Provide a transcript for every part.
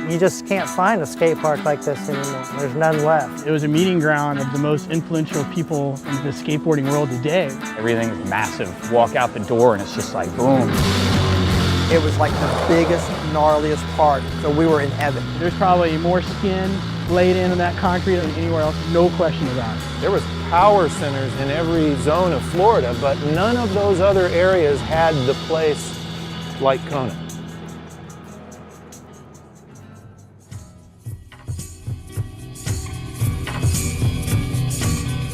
You just can't find a skate park like this anymore. There's none left. It was a meeting ground of the most influential people in the skateboarding world today. Everything's massive. Walk out the door and it's just like boom. It was like the biggest, gnarliest park, so we were in heaven. There's probably more skin laid in that concrete than anywhere else, no question about it. There was power centers in every zone of Florida, but none of those other areas had the place like Kona.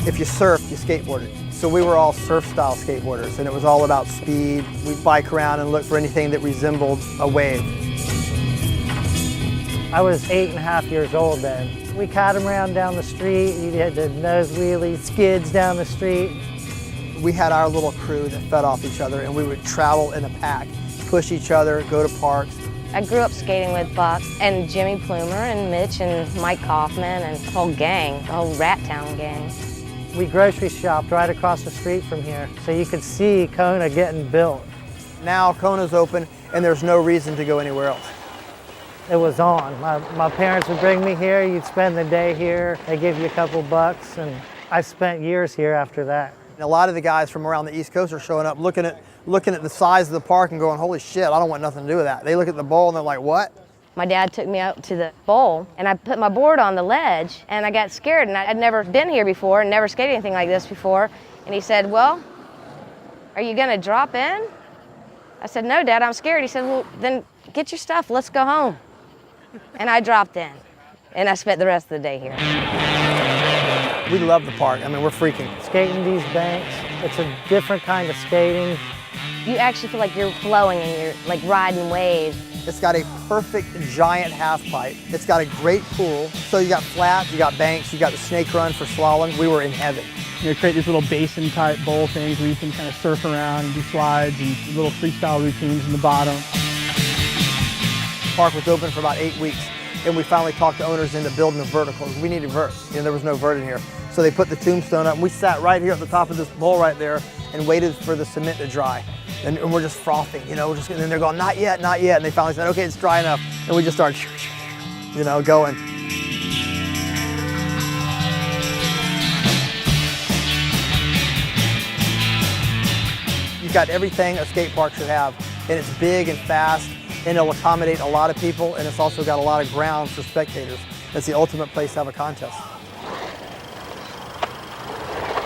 If you surfed, you skateboarded. So we were all surf-style skateboarders, and it was all about speed. We'd bike around and look for anything that resembled a wave. I was 8.5 years old then. We catamaran down the street. You had the nose wheelie skids down the street. We had our little crew that fed off each other, and we would travel in a pack, push each other, go to parks. I grew up skating with Buck and Jimmy Plumer and Mitch and Mike Kaufman and the whole gang, the whole Rat Town gang. We grocery shopped right across the street from here, so you could see Kona getting built. Now Kona's open, and there's no reason to go anywhere else. It was on. My parents would bring me here, you'd spend the day here, they give you a couple bucks, and I spent years here after that. And a lot of the guys from around the East Coast are showing up, looking at the size of the park and going, holy shit, I don't want nothing to do with that. They look at the bowl and they're like, what? My dad took me out to the bowl, and I put my board on the ledge, and I got scared, and I'd never been here before and never skated anything like this before. And he said, well, are you gonna drop in? I said, no, Dad, I'm scared. He said, well, then get your stuff, let's go home. And I dropped in, and I spent the rest of the day here. We love the park. I mean, we're freaking. Skating these banks, it's a different kind of skating. You actually feel like you're flowing and you're like riding waves. It's got a perfect giant half pipe. It's got a great pool. So you got flat, you got banks, you got the snake run for slalom. We were in heaven. You know, create these little basin type bowl things where you can kind of surf around and do slides and little freestyle routines in the bottom. The park was open for about 8 weeks, and we finally talked the owners into building a vertical. We needed vert, and there was no vert in here. So they put the tombstone up, and we sat right here at the top of this bowl right there and waited for the cement to dry. And we're just frothing, you know, and then they're going, not yet, not yet. And they finally said, okay, it's dry enough. And we just started, you know, going. You've got everything a skate park should have, and it's big and fast, and it'll accommodate a lot of people, and it's also got a lot of ground for spectators. It's the ultimate place to have a contest.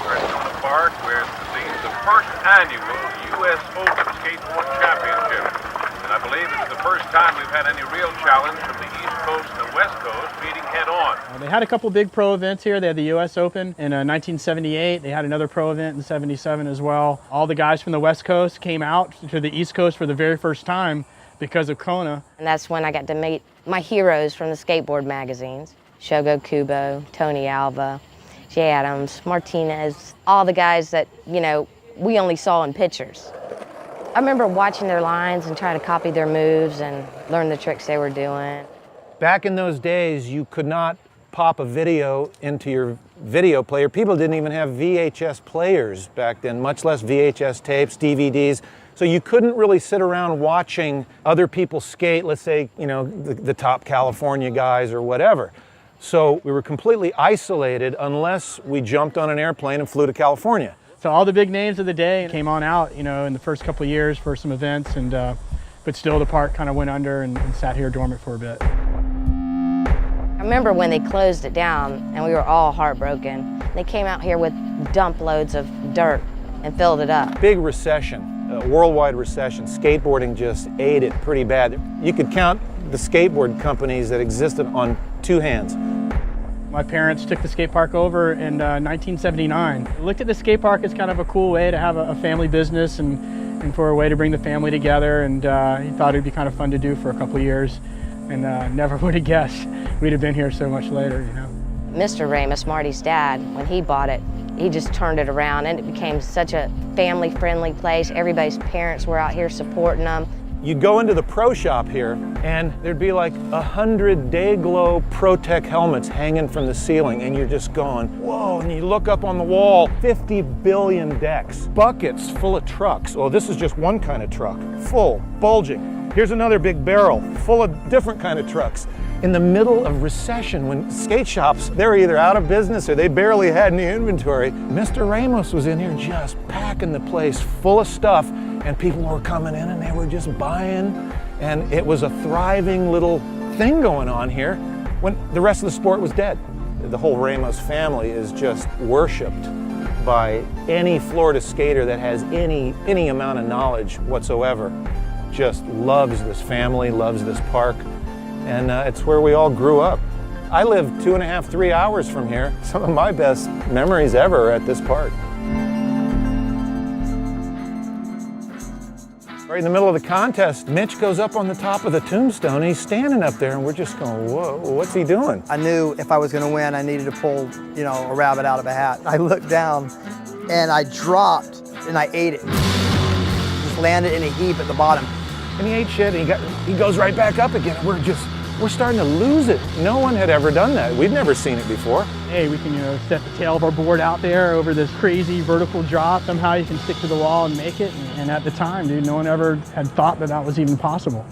We're at Kona Park, where it's the first annual U.S. Open Skateboard Championship. And I believe it's the first time we've had any real challenge from the East Coast and the West Coast meeting head on. They had a couple big pro events here. They had the U.S. Open in 1978. They had another pro event in '77 as well. All the guys from the West Coast came out to the East Coast for the very first time because of Kona. And that's when I got to meet my heroes from the skateboard magazines. Shogo Kubo, Tony Alva, Jay Adams, Martinez, all the guys that, you know, we only saw in pictures. I remember watching their lines and trying to copy their moves and learn the tricks they were doing. Back in those days, you could not pop a video into your video player. People didn't even have VHS players back then, much less VHS tapes, DVDs. So you couldn't really sit around watching other people skate, let's say, you know, the top California guys or whatever. So we were completely isolated unless we jumped on an airplane and flew to California. So all the big names of the day came on out, you know, in the first couple of years for some events, and but still the park kind of went under and sat here dormant for a bit. I remember when they closed it down and we were all heartbroken. They came out here with dump loads of dirt and filled it up. Big recession, a worldwide recession. Skateboarding just ate it pretty bad. You could count the skateboard companies that existed on 2 hands. My parents took the skate park over in 1979. I looked at the skate park as kind of a cool way to have a family business and for a way to bring the family together, and he thought it'd be kind of fun to do for a couple of years, and never would have guessed we'd have been here so much later, you know. Mr. Ramus, Marty's dad, when he bought it, he just turned it around and it became such a family-friendly place. Everybody's parents were out here supporting them. You'd go into the pro shop here and there'd be like 100 Day-Glo Pro-Tech helmets hanging from the ceiling, and you're just going, whoa, and you look up on the wall, 50 billion decks, buckets full of trucks. Oh, this is just one kind of truck, full, bulging. Here's another big barrel full of different kind of trucks. in the middle of recession when skate shops, they were either out of business or they barely had any inventory. Mr. Ramos was in here just packing the place full of stuff, and people were coming in and they were just buying, and it was a thriving little thing going on here when the rest of the sport was dead. The whole Ramos family is just worshipped by any Florida skater that has any amount of knowledge whatsoever. Just loves this family, loves this park, and it's where we all grew up. I live 2.5, 3 hours from here. Some of my best memories ever are at this park. Right in the middle of the contest, Mitch goes up on the top of the tombstone. He's standing up there, and we're just going, whoa, what's he doing? I knew if I was going to win, I needed to pull, you know, a rabbit out of a hat. I looked down, and I dropped, and I ate it. Just landed in a heap at the bottom. And he ate shit, and he goes right back up again. We're starting to lose it. No one had ever done that. We'd never seen it before. Hey, we can, set the tail of our board out there over this crazy vertical drop. Somehow you can stick to the wall and make it. And at the time, dude, no one ever had thought that that was even possible.